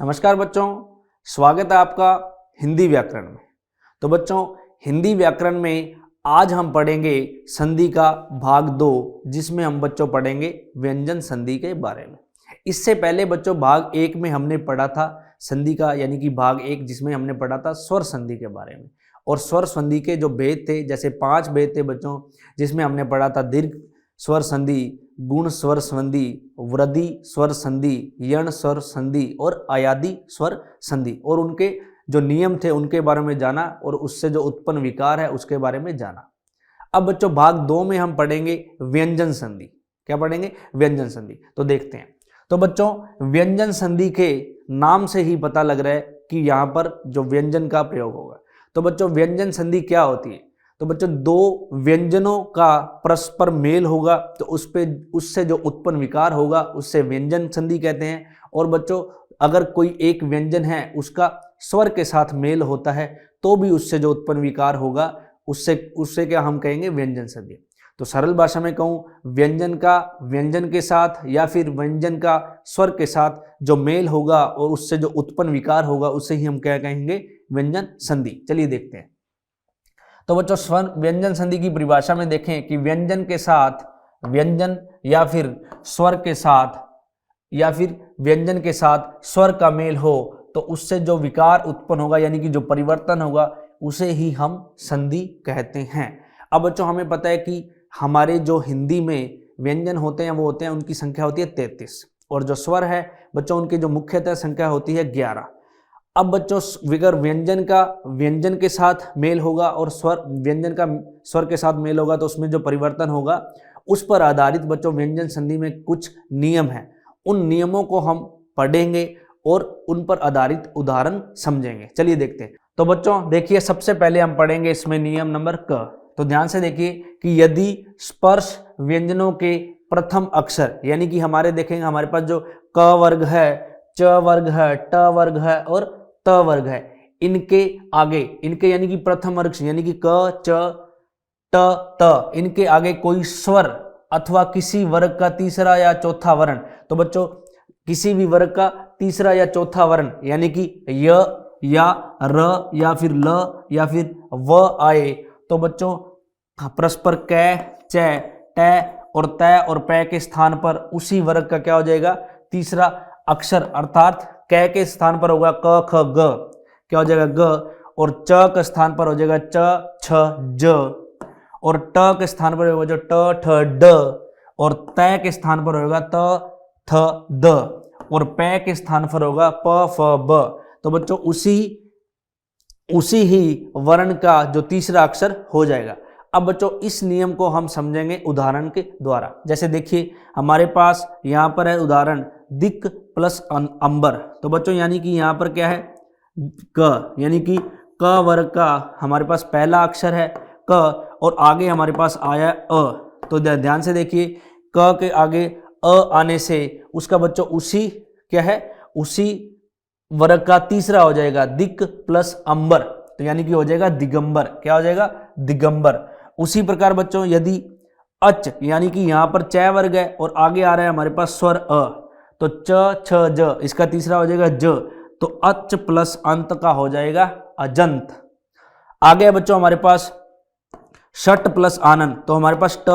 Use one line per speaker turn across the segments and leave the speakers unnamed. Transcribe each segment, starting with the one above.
नमस्कार बच्चों, स्वागत है आपका हिंदी व्याकरण में। तो बच्चों, हिंदी व्याकरण में आज हम पढ़ेंगे संधि का भाग 2, जिसमें हम बच्चों पढ़ेंगे व्यंजन संधि के बारे में। इससे पहले बच्चों भाग 1 में हमने पढ़ा था संधि का, यानी कि भाग 1 जिसमें हमने पढ़ा था स्वर संधि के बारे में। और स्वर संधि के जो भेद थे, जैसे 5 भेद थे बच्चों, जिसमें हमने पढ़ा था दीर्घ स्वर संधि, गुण स्वर संधि, वृद्धि स्वर संधि, यण स्वर संधि और आयादी स्वर संधि, और उनके जो नियम थे उनके बारे में जाना और उससे जो उत्पन्न विकार है उसके बारे में जाना। अब बच्चों भाग 2 में हम पढ़ेंगे व्यंजन संधि। क्या पढ़ेंगे? व्यंजन संधि। तो देखते हैं। तो बच्चों, व्यंजन संधि के नाम से ही पता लग रहा है कि यहाँ पर जो व्यंजन का प्रयोग होगा। तो बच्चों, व्यंजन संधि क्या होती है? तो बच्चों, दो व्यंजनों का परस्पर मेल होगा तो उससे जो उत्पन्न विकार होगा उससे व्यंजन संधि कहते हैं। और बच्चों, अगर कोई एक व्यंजन है उसका स्वर के साथ मेल होता है तो भी उससे जो उत्पन्न विकार होगा उससे क्या हम कहेंगे? व्यंजन संधि। तो सरल भाषा में कहूँ, व्यंजन का व्यंजन के साथ या फिर व्यंजन का स्वर के साथ जो मेल होगा और उससे जो उत्पन्न विकार होगा उसे ही हम क्या कहेंगे? व्यंजन संधि। चलिए देखते हैं। तो बच्चों, स्वर व्यंजन संधि की परिभाषा में देखें कि व्यंजन के साथ व्यंजन या फिर स्वर के साथ या फिर व्यंजन के साथ स्वर का मेल हो तो उससे जो विकार उत्पन्न होगा, यानी कि जो परिवर्तन होगा, उसे ही हम संधि कहते हैं। अब बच्चों, हमें पता है कि हमारे जो हिंदी में व्यंजन होते हैं वो होते हैं, उनकी संख्या होती है 33, और जो स्वर है बच्चों उनकी जो मुख्यतः संख्या होती है 11। अब बच्चों, अगर व्यंजन का व्यंजन के साथ मेल होगा और स्वर व्यंजन का स्वर के साथ मेल होगा तो उसमें जो परिवर्तन होगा उस पर आधारित बच्चों व्यंजन संधि में कुछ नियम हैं। उन नियमों को हम पढ़ेंगे और उन पर आधारित उदाहरण समझेंगे। चलिए देखते हैं। तो बच्चों देखिए, सबसे पहले हम पढ़ेंगे इसमें नियम नंबर क। तो ध्यान से देखिए कि यदि स्पर्श व्यंजनों के प्रथम अक्षर, यानी कि हमारे देखेंगे हमारे पास जो क वर्ग है, च वर्ग है, ट वर्ग है और त वर्ग है, इनके आगे, इनके यानी कि प्रथम वर्ग यानी कि क, च, ट, त, इनके आगे कोई स्वर अथवा किसी वर्ग का तीसरा या चौथा वर्ण। तो बच्चों, किसी भी वर्ग का तीसरा या चौथा वर्ण यानी कि य या र या फिर ल या फिर व आए तो बच्चों परस्पर कै, च, ट और तय और पै के स्थान पर उसी वर्ग का क्या हो जाएगा? तीसरा अक्षर, अर्थात कै के स्थान पर होगा क, ख, ग, क्या हो जाएगा? ग, और च के स्थान पर हो जाएगा च, छ, ज, और ट के स्थान पर होगा जो ट, ठ, ड, और तय के स्थान पर होगा त, थ, द, और पै के स्थान पर होगा प, फ, ब। तो बच्चों उसी ही वर्ण का जो तीसरा अक्षर हो जाएगा। अब बच्चों, इस नियम को हम समझेंगे उदाहरण के द्वारा। जैसे देखिए हमारे पास यहाँ पर है उदाहरण दिक् प्लस अंबर। तो बच्चों यानी कि यहाँ पर क्या है? क, यानी कि क वर्ग का हमारे पास पहला अक्षर है क और आगे हमारे पास आया अ। तो ध्यान से देखिए, क के आगे अ आने से उसका बच्चों उसी क्या है? उसी वर्ग का तीसरा हो जाएगा दिक् प्लस अंबर, तो यानी कि हो जाएगा दिगंबर। क्या हो जाएगा? दिगंबर। उसी प्रकार बच्चों यदि अच, यानी कि यहाँ पर च वर्ग है और आगे आ रहा है हमारे पास स्वर अ, तो च, छ, ज, इसका तीसरा हो जाएगा ज, तो अच प्लस अंत का हो जाएगा अजंत। आगे बच्चों हमारे पास षट प्लस आनंद, तो हमारे पास ट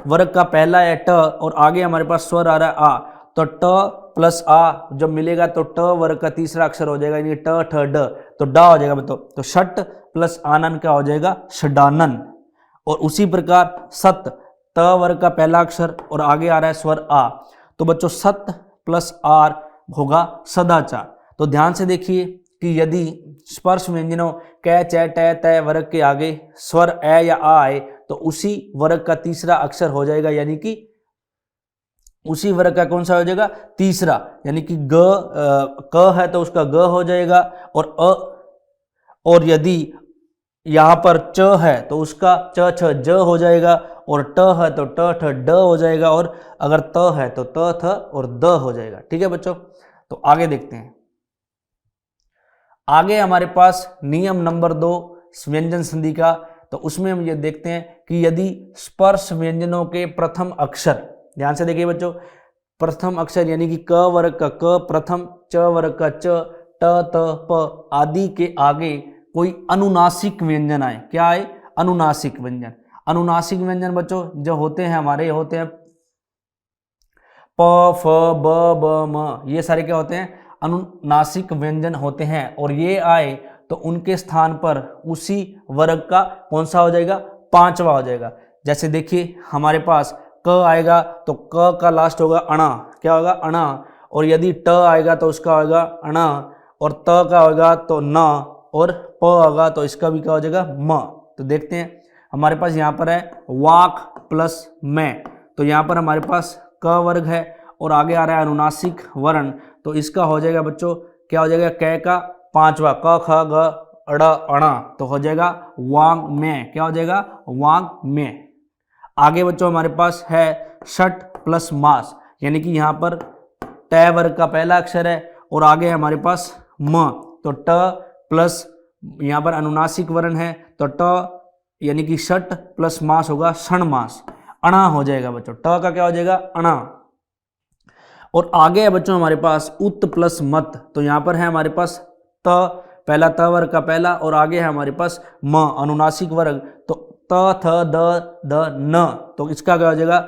वर्ग का पहला है ट और आगे हमारे पास स्वर आ रहा है आ, तो ट प्लस आ जब मिलेगा तो ट वर्ग का तीसरा अक्षर हो जाएगा, यानी ट, ठ, ड, तो डा हो जाएगा बच्चों। तो षट प्लस आनंद क्या हो जाएगा? षडानन। और उसी प्रकार सत, त वर्ग का पहला अक्षर और आगे आ रहा है स्वर आ, तो बच्चों सत प्लस आर होगा सदाचार। तो ध्यान से देखिए कि यदि स्पर्श व्यंजनों कै, च, ट, तय वर्ग के आगे स्वर ए या आ आए तो उसी वर्ग का तीसरा अक्षर हो जाएगा, यानी कि उसी वर्ग का कौन सा हो जाएगा? तीसरा, यानी कि क है तो उसका ग हो जाएगा, और अ, और यदि यहाँ पर च है तो उसका च, छ, ज हो जाएगा, और ट है तो ट, ठ, ड हो जाएगा, और अगर त है तो त, थ और द हो जाएगा। ठीक है बच्चों, तो आगे देखते हैं। आगे हमारे पास नियम नंबर 2 व्यंजन संधि का, तो उसमें हम ये देखते हैं कि यदि स्पर्श व्यंजनों के प्रथम अक्षर, ध्यान से देखिए बच्चों, प्रथम अक्षर यानी कि क वर्ग का क, प्रथम च वर्ग का च, ट, त, प आदि के आगे कोई अनुनासिक व्यंजन आए। क्या आए? अनुनासिक व्यंजन। अनुनासिक व्यंजन बच्चों जो होते हैं हमारे, होते हैं प, फ, ब, म, ये सारे क्या होते हैं? अनुनासिक व्यंजन होते हैं। और ये आए तो उनके स्थान पर उसी वर्ग का कौन सा हो जाएगा? पांचवा हो जाएगा। जैसे देखिए हमारे पास क आएगा तो क का लास्ट होगा अणा। क्या होगा? अणा। और यदि ट आएगा तो उसका होगा अणा, और त का होगा तो न, और प होगा तो इसका भी क्या हो जाएगा? म। तो देखते हैं हमारे पास यहाँ पर है वाक प्लस मैं, तो यहाँ पर हमारे पास क वर्ग है और आगे आ रहा है अनुनासिक वर्ण, तो इसका हो जाएगा बच्चों क्या हो जाएगा? क का पांचवा, क ख ग अड़ अणा, तो हो जाएगा वांग में। क्या हो जाएगा? वांग में। आगे बच्चों हमारे पास है षट प्लस मास, यानी कि यहाँ पर ट वर्ग का पहला अक्षर है और आगे है हमारे पास म, तो ट प्लस यहाँ पर अनुनासिक वर्ण है तो ट यानी कि षट प्लस मास होगा क्षण मास, अणा हो जाएगा बच्चों। ट का क्या हो जाएगा? अणा। और आगे है बच्चों हमारे पास उत प्लस मत, तो यहाँ पर है हमारे पास त, पहला त वर्ग का पहला, और आगे है हमारे पास म अनुनासिक वर्ग, तो त थ द न, तो इसका क्या हो जाएगा?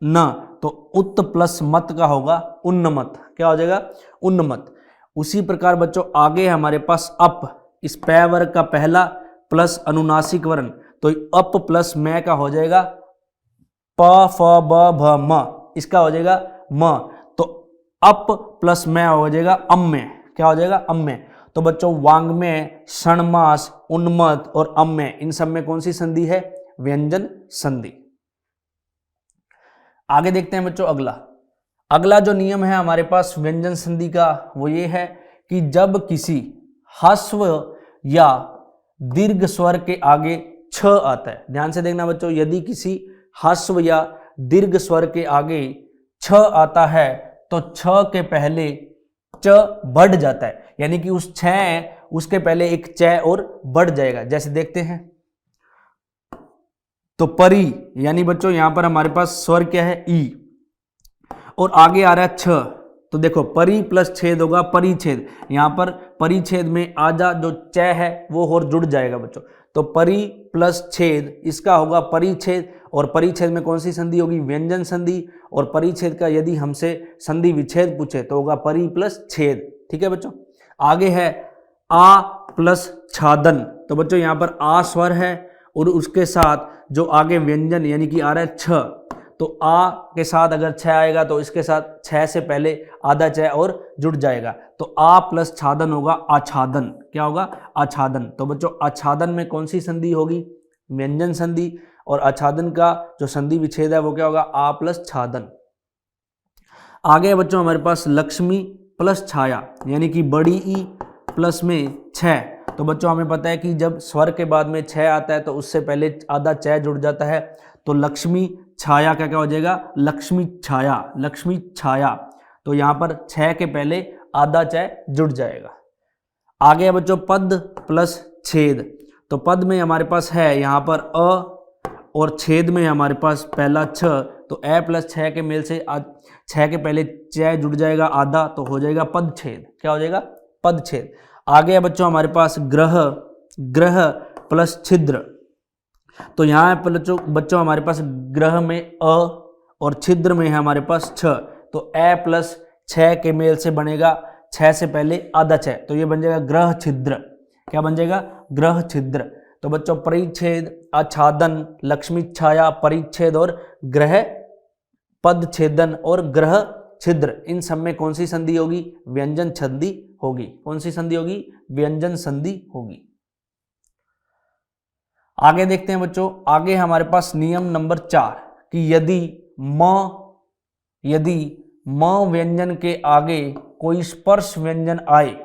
न। तो उत प्लस मत का होगा उन्नमत। क्या हो जाएगा? उन्नमत। उसी प्रकार बच्चों आगे है हमारे पास अप, इस पै वर्ग का पहला प्लस अनुनासिक वर्ण, तो अप प्लस मैं का हो जाएगा प फ ब भ म, इसका हो जाएगा म, तो अप प्लस मैं हो जाएगा अम्य। क्या हो जाएगा? अम्य। तो बच्चों वांग्मय, क्षणमास, उन्मत्त और अम्य, इन सब में कौन सी संधि है? व्यंजन संधि। आगे देखते हैं बच्चों अगला जो नियम है हमारे पास व्यंजन संधि का वो ये है कि जब किसी ह्रस्व या दीर्घ स्वर के आगे छ आता है, ध्यान से देखना बच्चों, यदि किसी ह्रस्व या दीर्घ स्वर के आगे छ आता है तो छ के पहले च बढ़ जाता है, यानी कि उस छ उसके पहले एक च और बढ़ जाएगा। जैसे देखते हैं तो परी, यानी बच्चों यहां पर हमारे पास स्वर क्या है? ई, और आगे आ रहा है छ, तो देखो परी प्लस छेद होगा परिच्छेद, यहां पर परिच्छेद में आजा जो च है वो और जुड़ जाएगा बच्चों, तो परी प्लस छेद इसका होगा परिच्छेद, और परिच्छेद में कौन सी संधि होगी? व्यंजन संधि। और परिच्छेद का यदि हमसे संधि विच्छेद पूछे तो होगा परी प्लस छेद। ठीक है बच्चों। आगे है आ प्लस छादन, तो बच्चों यहां पर आ स्वर है और उसके साथ जो आगे व्यंजन यानी कि आ रहा है छ, तो आ के साथ अगर छ आएगा तो इसके साथ छ से पहले आधा छ और जुड़ जाएगा, तो आ प्लस छादन होगा आच्छादन। क्या होगा? आच्छादन। तो बच्चों आच्छादन में कौन सी संधि होगी? व्यंजन संधि। और आच्छादन का जो संधि विच्छेद है वो क्या होगा? आ प्लस छादन। आगे बच्चों हमारे पास लक्ष्मी प्लस छाया, यानी कि बड़ी ई प्लस में छ, तो बच्चों हमें पता है कि जब स्वर के बाद में छ आता है तो उससे पहले आधा च जुड़ जाता है, तो लक्ष्मी छाया का क्या हो जाएगा? लक्ष्मी छाया, लक्ष्मी छाया, तो यहाँ पर छ के पहले आधा च जुड़ जाएगा। आगे है बच्चों पद प्लस छेद, तो पद में हमारे पास है यहाँ पर अ और छेद में हमारे पास पहला छ, तो ए प्लस छ के मेल से छ के पहले च जुड़ जाएगा आधा, तो हो जाएगा पद छेद। क्या हो जाएगा? पद छेद। आगे है बच्चों हमारे पास ग्रह, ग्रह प्लस छिद्र, तो यहाँ पर बच्चों हमारे पास ग्रह में अ और छिद्र में है हमारे पास छ, तो ए प्लस छ के मेल से बनेगा छ से पहले आधा छ, तो ये बन जाएगा ग्रह छिद्र। क्या बन जाएगा? ग्रह छिद्र। तो बच्चों परिच्छेद, आच्छादन, लक्ष्मी छाया, परिच्छेद और ग्रह पद छेदन और ग्रह छिद्र, इन सब में कौन सी संधि होगी? व्यंजन संधि होगी। कौन सी संधि होगी? व्यंजन संधि होगी। आगे देखते हैं बच्चों, आगे हमारे पास नियम नंबर 4 कि यदि म व्यंजन के आगे कोई स्पर्श व्यंजन आए,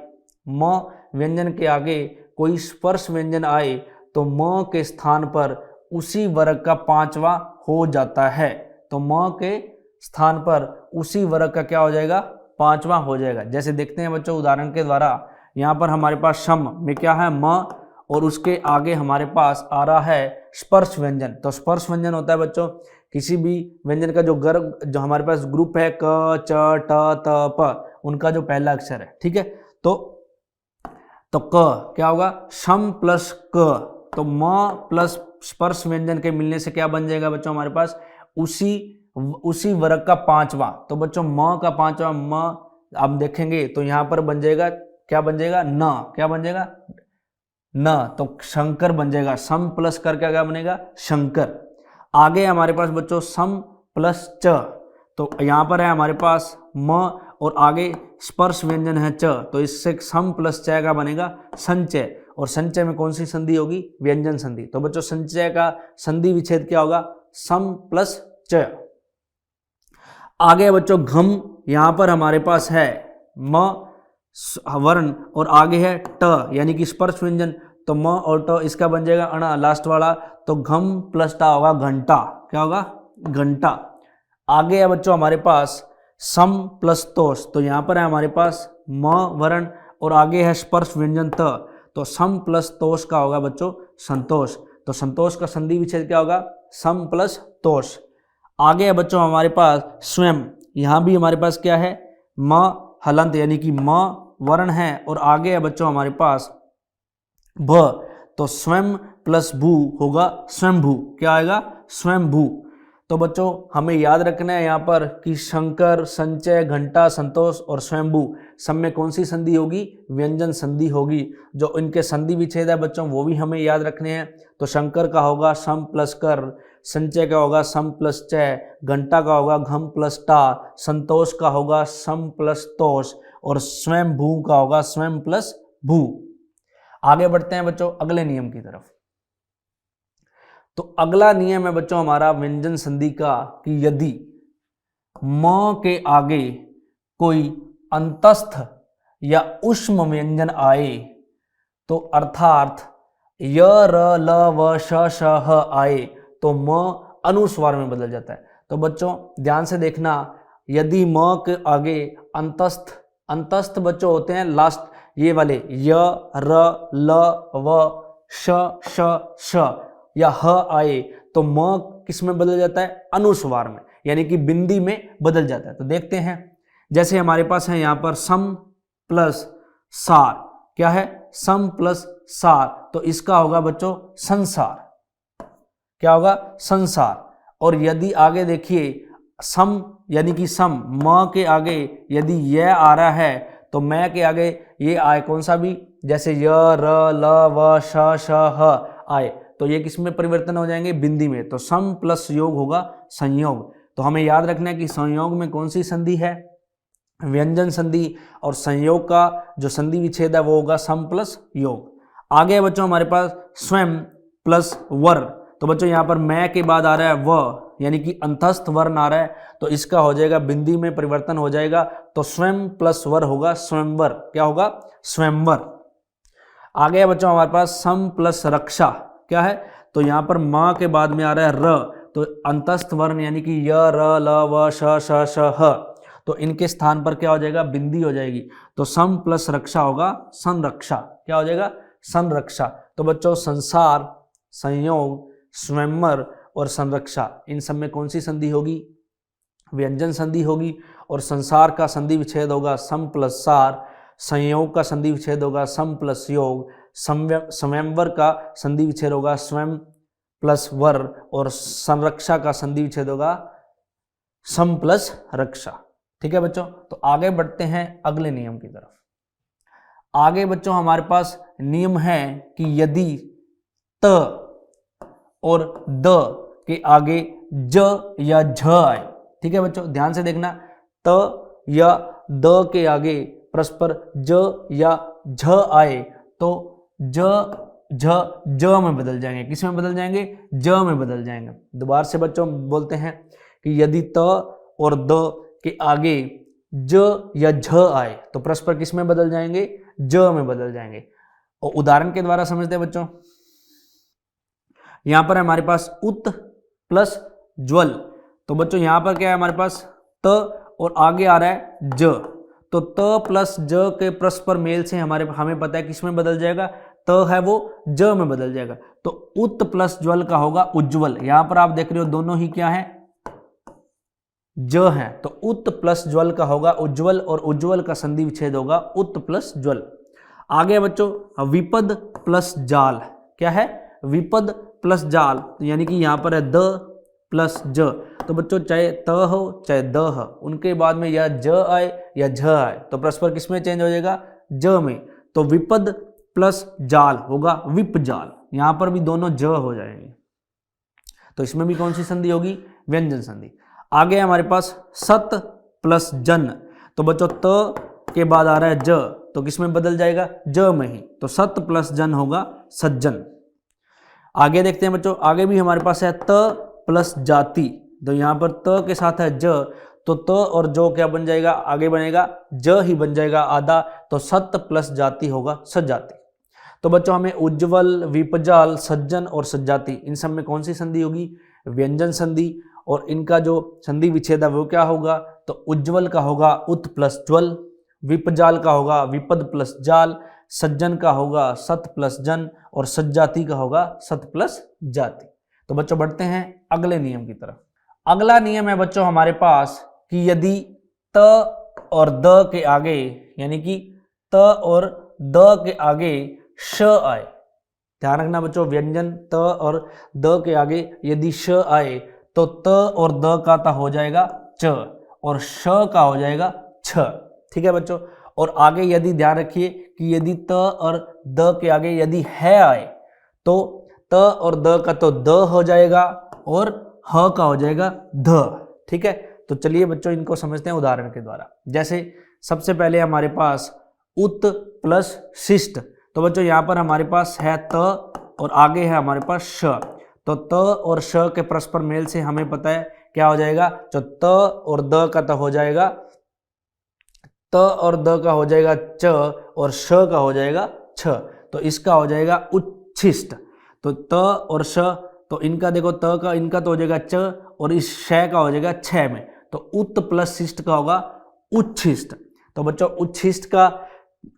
म व्यंजन के आगे कोई स्पर्श व्यंजन आए तो म के स्थान पर उसी वर्ग का पांचवा हो जाता है, तो म के स्थान पर उसी वर्ग का क्या हो जाएगा? पांचवा हो जाएगा। जैसे देखते हैं बच्चों उदाहरण के द्वारा, यहाँ पर हमारे पास शम में क्या है? म, और उसके आगे हमारे पास आ रहा है स्पर्श व्यंजन, तो स्पर्श व्यंजन होता है बच्चों किसी भी व्यंजन का जो गर्भ जो हमारे पास ग्रुप है क च ट त प, उनका जो पहला अक्षर है, ठीक है। तो क क्या होगा, सम प्लस क, तो म प्लस स्पर्श व्यंजन के मिलने से क्या बन जाएगा बच्चों हमारे पास, उसी वर्ग का पांचवा। तो बच्चों म का पांचवा म आप देखेंगे तो यहां पर बन जाएगा, क्या बन जाएगा, न, क्या बन जाएगा, न, तो शंकर बन जाएगा। सम प्लस कर क्या बनेगा, शंकर। आगे हमारे पास बच्चों सम प्लस च, तो यहां पर है हमारे पास म और आगे स्पर्श व्यंजन है च, तो इससे सम प्लस च का बनेगा संचय। और संचय में कौन सी संधि होगी, व्यंजन संधि। तो बच्चों संचय का संधि विच्छेद क्या होगा, सम प्लस च। आगे बच्चों घम, यहां पर हमारे पास है म वर्ण और आगे है ट यानी कि स्पर्श व्यंजन, तो म और ट इसका बन जाएगा अणा लास्ट वाला, तो घम प्लस टा होगा घंटा, क्या होगा, घंटा। आगे है बच्चों हमारे पास सम प्लस तोष, तो यहां पर है हमारे पास म वर्ण और आगे है स्पर्श व्यंजन त, तो सम प्लस तोष का होगा बच्चों संतोष। तो संतोष का संधि विच्छेद क्या होगा, सम प्लस तोष। आगे है बच्चों हमारे पास स्वयं, यहां भी हमारे पास क्या है, म हलंत यानी कि म वर्ण है और आगे है बच्चों हमारे पास भ, तो स्वयं प्लस भू होगा स्वयंभू, क्या आएगा, स्वयंभू। तो बच्चों हमें याद रखना है यहाँ पर कि शंकर, संचय, घंटा, संतोष और स्वयंभू सब में कौन सी संधि होगी, व्यंजन संधि होगी। जो इनके संधि विच्छेद है बच्चों वो भी हमें याद रखने हैं। तो शंकर का होगा सम प्लस कर, संचय का होगा सम प्लस चय, घंटा का होगा घम प्लस टा, संतोष का होगा सम प्लस तोष और स्वयंभू का होगा स्वयं प्लस भू। आगे बढ़ते हैं बच्चों अगले नियम की तरफ। तो अगला नियम है बच्चों हमारा व्यंजन संधि का कि यदि म के आगे कोई अंतस्थ या ऊष्म व्यंजन आए, तो अर्थात य र ल व श श ह आए तो म अनुस्वार में बदल जाता है। तो बच्चों ध्यान से देखना, यदि म के आगे अंतस्थ बच्चों होते हैं लास्ट ये वाले य र ल व श श श या ह आए तो म किस में बदल जाता है, अनुस्वार में यानी कि बिंदी में बदल जाता है। तो देखते हैं, जैसे हमारे पास है यहां पर सम प्लस सार, क्या है, सम प्लस सार, तो इसका होगा बच्चों संसार, क्या होगा, संसार। और यदि आगे देखिए सम यानी कि सम म के आगे यदि यह आ रहा है तो मैं के आगे ये आए कौन सा भी, जैसे य र ल व श श ह आए तो ये किस में परिवर्तन हो जाएंगे, बिंदी में। तो सम प्लस योग होगा संयोग। तो हमें याद रखना है कि संयोग में कौन सी संधि है, व्यंजन संधि, और संयोग का जो संधि विच्छेद है वो होगा सम प्लस योग। आगे बच्चों हमारे पास स्वयं प्लस वर, तो बच्चों यहाँ पर मैं के बाद आ रहा है व यानी कि अंतस्थ वर्ण आ रहा है, तो इसका हो जाएगा बिंदी में परिवर्तन हो जाएगा, तो स्वयं प्लस वर होगा स्वयंवर, क्या होगा, स्वयंवर। आगे है बच्चों हमारे पास सम प्लस रक्षा, क्या है, तो यहाँ पर माँ के बाद में आ रहा है र, तो अंतस्थ वर्ण यानी कि य र ल व श श श ह, तो इनके स्थान पर क्या हो जाएगा, बिंदी हो जाएगी। तो सम प्लस रक्षा होगा संरक्षा, क्या हो जाएगा, संरक्षा। तो बच्चों संसार, संयोग, स्वयंवर और संरक्षा इन सब में कौन सी संधि होगी, व्यंजन संधि होगी। और संसार का संधि विच्छेद होगा सम प्लस सार, संयोग का संधि विच्छेद होगा सम प्लस योग, स्वयंवर का संधि विच्छेद होगा स्वयं प्लस वर, और संरक्षा का संधि विच्छेद होगा सम प्लस रक्षा। ठीक है बच्चों, तो आगे बढ़ते हैं अगले नियम की तरफ। आगे बच्चों हमारे पास नियम है कि यदि त और द के आगे ज या झ आए, ठीक है बच्चों ध्यान से देखना, त या द के आगे परस्पर ज या झ आए तो ज में बदल जाएंगे, किस में बदल जाएंगे, ज में बदल जाएंगे। दोबारा से बच्चों बोलते हैं कि यदि त और द के आगे ज या झ आए तो परस्पर किस में बदल जाएंगे, ज में बदल जाएंगे। और उदाहरण के द्वारा समझते हैं बच्चों, यहां पर है हमारे पास उत प्लस ज्वल, तो बच्चों यहां पर क्या है हमारे पास त और आगे आ रहा है ज, तो त प्लस ज के परस्पर मेल से हमें पता है किस में बदल जाएगा, त है वो ज में बदल जाएगा। तो उत प्लस ज्वल का होगा उज्ज्वल। यहां पर आप देख रहे हो दोनों ही क्या है, ज है तो उत प्लस ज्वल का होगा उज्ज्वल, और उज्ज्वल का संधि विच्छेद होगा उत प्लस ज्वल। आगे बच्चों विपद प्लस जाल, क्या है? विपद प्लस जाल, तो यानी कि यहाँ पर है द प्लस ज, तो बच्चों चाहे त हो चाहे द हो, उनके बाद में या ज आए या झ आए तो परस्पर किस में चेंज हो जाएगा? ज में। तो विपद प्लस जाल होगा विप जाल, यहाँ पर भी दोनों ज हो जाएंगे, तो इसमें भी कौन सी संधि होगी? व्यंजन संधि। आगे हमारे पास सत प्लस जन, तो बच्चों त के बाद आ रहा है ज, तो किस में बदल जाएगा? ज में ही, तो सत प्लस जन होगा सज्जन। आगे देखते हैं बच्चों, आगे भी हमारे पास है त प्लस जाति, तो यहाँ पर त के साथ है ज, तो त और जो क्या बन जाएगा? आगे बनेगा ज ही बन जाएगा आधा, तो सत प्लस जाति होगा सजाति। तो बच्चों हमें उज्ज्वल, विपजाल, सज्जन और सज्जाति, इन सब में कौन सी संधि होगी? व्यंजन संधि। और इनका जो संधि विच्छेद है वो क्या होगा? तो उज्ज्वल का होगा उत प्लस ज्वल, विपजाल का होगा विपद प्लस जाल, सज्जन का होगा सत प्लस जन, और सज्जाति का होगा सत प्लस जाति। तो बच्चों बढ़ते हैं अगले नियम की तरफ। अगला नियम है बच्चों हमारे पास कि यदि त और द के आगे, यानी कि त और द के आगे श आए, ध्यान रखना बच्चों, व्यंजन त और द के आगे यदि श आए तो त और द का ता हो जाएगा च और श का हो जाएगा छ, ठीक है बच्चों। और आगे यदि ध्यान रखिए कि यदि त और द के आगे यदि है आए तो त और द का तो द हो जाएगा और ह का हो जाएगा ध, ठीक है। तो चलिए बच्चों इनको समझते हैं उदाहरण के द्वारा। जैसे सबसे पहले हमारे पास उत प्लस शिष्ट, तो बच्चों यहाँ पर हमारे पास है त और आगे है हमारे पास श, तो त और श के परस्पर मेल से हमें पता है क्या हो जाएगा? जो त और द का तो हो जाएगा, त और द का हो जाएगा च और श का हो जाएगा छ, तो इसका हो जाएगा उच्छिष्ट। तो त और श, तो इनका देखो त का इनका तो हो जाएगा च और इस श का हो जाएगा छ में, तो उत प्लस शिष्ट का होगा उच्छिष्ट। तो बच्चों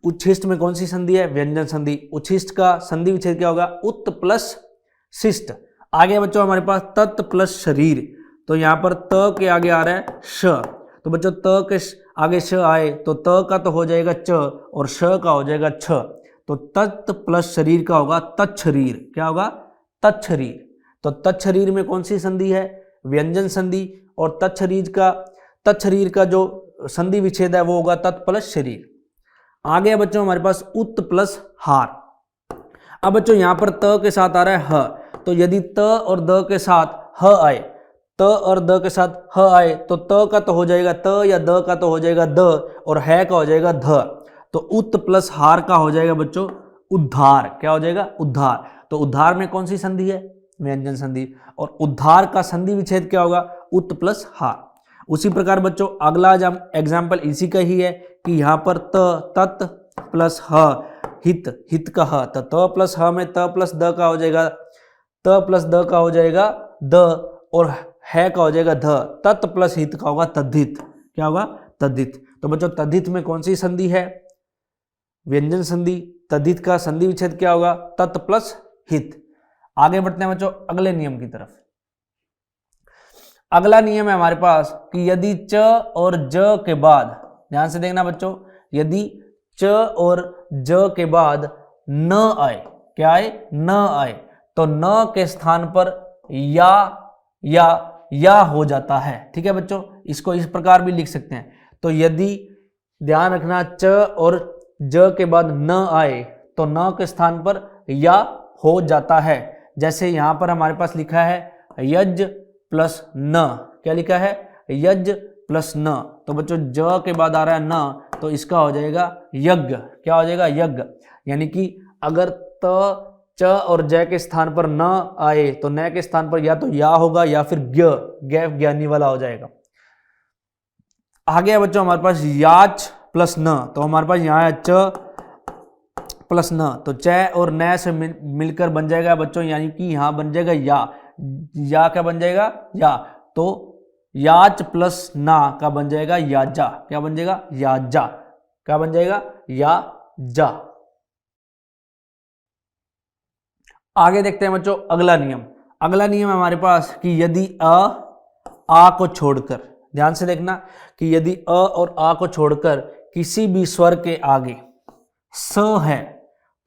उच्छिष्ट में कौन सी संधि है? व्यंजन संधि। उच्छिष्ट का संधि विच्छेद क्या होगा? उत प्लस शिष्ट। आगे बच्चों हमारे पास तत् प्लस शरीर, तो यहाँ पर त के आगे आ रहा है श, तो बच्चों त के आगे श आए तो त का तो हो जाएगा च और श का हो जाएगा छ, तो तत् प्लस शरीर का होगा तत्शरीर। क्या होगा? तत्शरीर। तो तत्शरीर में कौन सी संधि है? व्यंजन संधि। और तत्शरीर का जो संधि विच्छेद है वो होगा तत् प्लस शरीर। आगे बच्चों हमारे पास उत प्लस हार। अब बच्चों यहाँ पर त के साथ आ रहा है ह, तो यदि त और द के साथ ह आए, त और द के साथ ह आए तो त का तो हो जाएगा त या द का तो हो जाएगा द और है का हो जाएगा ध, तो उत प्लस हार का हो जाएगा बच्चों उद्धार। क्या हो जाएगा? उद्धार। तो उद्धार में कौन सी संधि है? व्यंजन संधि। और उद्धार का संधि विच्छेद क्या होगा? उत प्लस हार। उसी प्रकार बच्चों अगला एग्जाम्पल इसी का ही है कि यहाँ पर तत् प्लस ह, हित का ह, तो त प्लस ह में त प्लस द का हो जाएगा, त प्लस द का हो जाएगा द और है का हो जाएगा ध, तत् प्लस हित का होगा तद्धित। क्या होगा? तद्धित। तो बच्चों तद्धित में कौन सी संधि है? व्यंजन संधि। तद्धित का संधि विच्छेद क्या होगा? तत् प्लस हित। आगे बढ़ते हैं बच्चों अगले नियम की तरफ। अगला नियम है हमारे पास कि यदि च और ज के बाद, ध्यान से देखना बच्चों, यदि च और ज के बाद न आए, क्या आए? न आए, तो न के स्थान पर या हो जाता है, ठीक है बच्चों। इसको इस प्रकार भी लिख सकते हैं। तो यदि ध्यान रखना च और ज के बाद न आए तो न के स्थान पर या हो जाता है। जैसे यहां पर हमारे पास लिखा है यज प्लस न, क्या लिखा है? यज प्लस न, तो बच्चों ज के बाद आ रहा है न, तो इसका हो जाएगा यज्ञ। क्या हो जाएगा? यज्ञ। यानी कि अगर त च और ज के स्थान पर न आए तो न के स्थान पर या तो या होगा या फिर ज्ञानी वाला हो जाएगा। आगे है बच्चों हमारे पास याच प्लस न, तो हमारे पास यहाँ है च प्लस न, तो च और न से मिलकर बन जाएगा बच्चों, यानी कि यहाँ बन जाएगा या क्या बन जाएगा? या। तो याच प्लस ना का बन जाएगा याजा। क्या बन जाएगा? याजा। क्या बन जाएगा? याजा। आगे देखते हैं बच्चों अगला नियम। अगला नियम है हमारे पास कि यदि आ को छोड़कर, ध्यान से देखना कि यदि अ और आ को छोड़कर किसी भी स्वर के आगे स है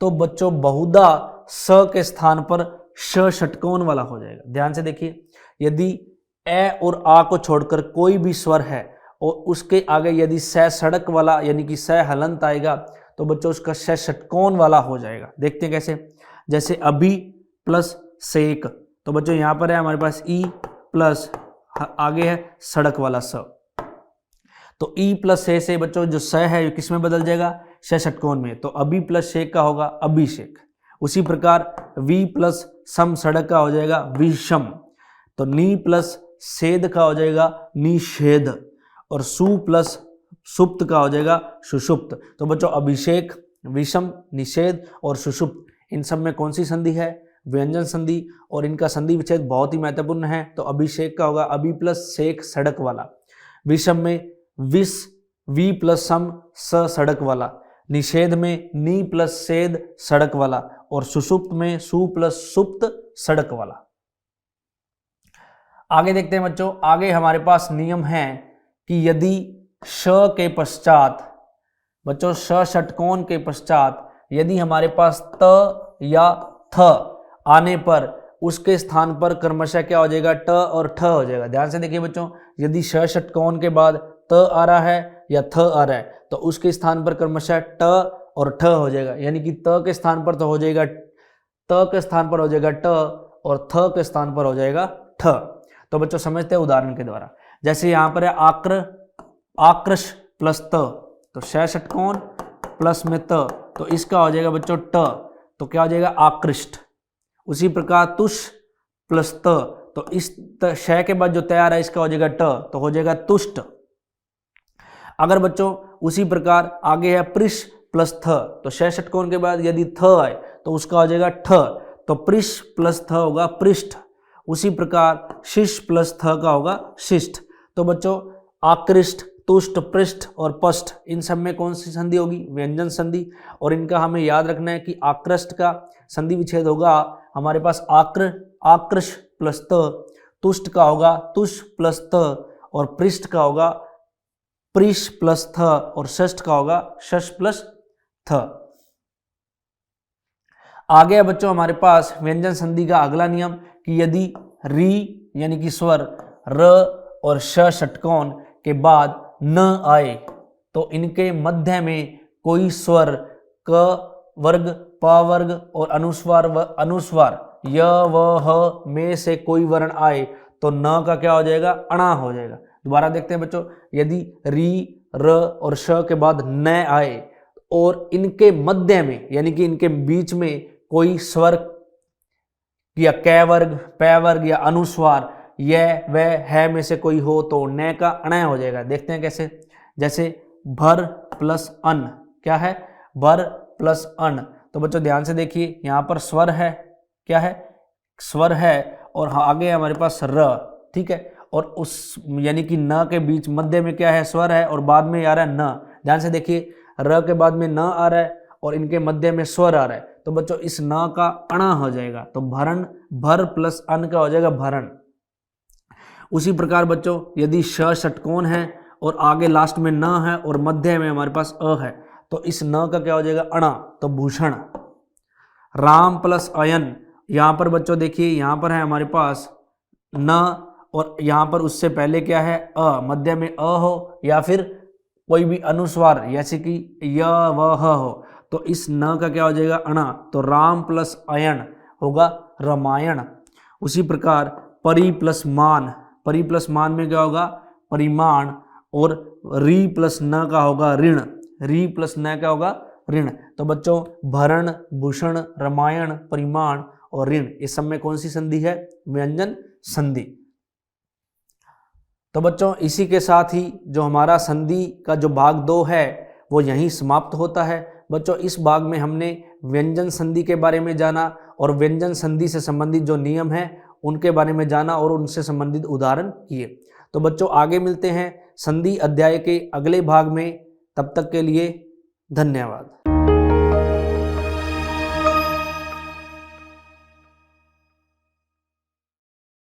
तो बच्चों बहुधा स के स्थान पर श षटकोण वाला हो जाएगा। ध्यान से देखिए, यदि ए और आ को छोड़कर कोई भी स्वर है और उसके आगे यदि स सड़क वाला यानी कि स हलंत आएगा तो बच्चों उसका श षटकोण वाला हो जाएगा। देखते हैं कैसे, जैसे अभी प्लस सेक, तो बच्चों यहाँ पर है हमारे पास ई प्लस आगे है सड़क वाला स, तो ई प्लस से बच्चों जो स है किस में बदल जाएगा, श षटकोण में, तो अभी प्लस शेक का होगा अभिषेक। उसी प्रकार वी प्लस सम सड़क का हो जाएगा विषम, तो नी प्लस सेद का हो जाएगा निषेध, और सु प्लस सुप्त का हो जाएगा सुषुप्त। तो बच्चों अभिषेक, विषम, निषेध और सुषुप्त, इन सब में कौन सी संधि है, व्यंजन संधि, और इनका संधि विच्छेद बहुत ही महत्वपूर्ण है। तो अभिषेक का होगा अभी प्लस शेक सड़क वाला, विषम में विष वी प्लस सम स सड़क वाला, निषेध में नी प्लस सेद सड़क वाला, और सुषुप्त में सु प्लस सुप्त सड़क वाला। आगे देखते हैं बच्चों, आगे हमारे पास नियम है कि यदि श के पश्चात बच्चों श षटकोण के पश्चात यदि हमारे पास त या थ आने पर उसके स्थान पर क्रमशः क्या हो जाएगा, ट और ठ हो जाएगा। ध्यान से देखिए बच्चों, यदि श षटकोण के बाद त आ रहा है या थ आ रहा है तो उसके स्थान पर क्रमशः ट और ठ हो जाएगा, यानी कि त के स्थान पर तो हो जाएगा त के स्थान पर हो जाएगा ट और थ के स्थान पर हो जाएगा ठ। तो बच्चों समझते हैं उदाहरण के द्वारा, जैसे यहाँ पर है आकृष प्लस त, तो श षटकोण प्लस में त, तो इसका हो जाएगा बच्चों ट, तो क्या हो जाएगा आकृष्ट। उसी प्रकार तुष प्लस त, तो इस श के बाद जो तैयार है इसका हो जाएगा ट, तो हो जाएगा तुष्ट। अगर बच्चों उसी प्रकार आगे है पृष प्लस थ, तो श षटकोण के बाद यदि थ आए तो उसका हो जाएगा ठ, तो पृष प्लस थ होगा पृष्ठ। उसी प्रकार शिष प्लस थ का होगा शिष्ट। तो बच्चों आकृष्ट, तुष्ट, पृष्ठ और पष्ठ, इन सब में कौन सी संधि होगी, व्यंजन संधि, और इनका हमें याद रखना है कि आकृष्ट का संधि विच्छेद होगा हमारे पास आकृष प्लस त, तुष्ट का होगा तुष प्लस त, और पृष्ठ का होगा पृष प्लस थ, और षष्ठ का होगा शश प्लस थ। आगे है बच्चों हमारे पास व्यंजन संधि का अगला नियम कि यदि री यानी कि स्वर र और श षटकोण के बाद न आए तो इनके मध्य में कोई स्वर क वर्ग, प वर्ग और अनुस्वार य व ह में से कोई वर्ण आए तो न का क्या हो जाएगा, अणा हो जाएगा। दोबारा देखते हैं बच्चों, यदि री र और श के बाद न आए और इनके मध्य में यानी कि इनके बीच में कोई स्वर या कै वर्ग, पै वर्ग या अनुस्वार य व है में से कोई हो तो न का अणय हो जाएगा। देखते हैं कैसे, जैसे भर प्लस अन, क्या है, भर प्लस अन। तो बच्चों ध्यान से देखिए, यहाँ पर स्वर है, क्या है, स्वर है, और आगे हमारे पास र, ठीक है, और उस यानी कि न के बीच मध्य में क्या है, स्वर है, और बाद में आ रहा है न। ध्यान से देखिए, र के बाद में न आ रहा है और इनके मध्य में स्वर आ रहा है, तो बच्चों इस न का अणा हो जाएगा, तो भरण, भर प्लस अन का हो जाएगा भरण। उसी प्रकार बच्चों यदि श षटकोण है और आगे लास्ट में न है और मध्य में हमारे पास अ है तो इस न का क्या हो जाएगा, अणा, तो भूषण। राम प्लस अयन, यहाँ पर बच्चों देखिए यहाँ पर है हमारे पास न और यहाँ पर उससे पहले क्या है, अ, मध्य में अ हो या फिर कोई भी अनुस्वार जैसे कि य व ह हो तो इस न का क्या हो जाएगा, अणा, तो राम प्लस अयन होगा रामायण। उसी प्रकार परि प्लस मान, परि प्लस मान में क्या होगा, परिमाण, और री प्लस न का होगा ऋण, री प्लस न का होगा ऋण। तो बच्चों भरण, भूषण, रामायण, परिमाण और ऋण, इस सब में कौन सी संधि है, व्यंजन संधि। तो बच्चों इसी के साथ ही जो हमारा संधि का जो भाग 2 है वो यहीं समाप्त होता है। बच्चों इस भाग में हमने व्यंजन संधि के बारे में जाना और व्यंजन संधि से संबंधित जो नियम हैं उनके बारे में जाना और उनसे संबंधित उदाहरण किए। तो बच्चों आगे मिलते हैं संधि अध्याय के अगले भाग में, तब तक के लिए धन्यवाद।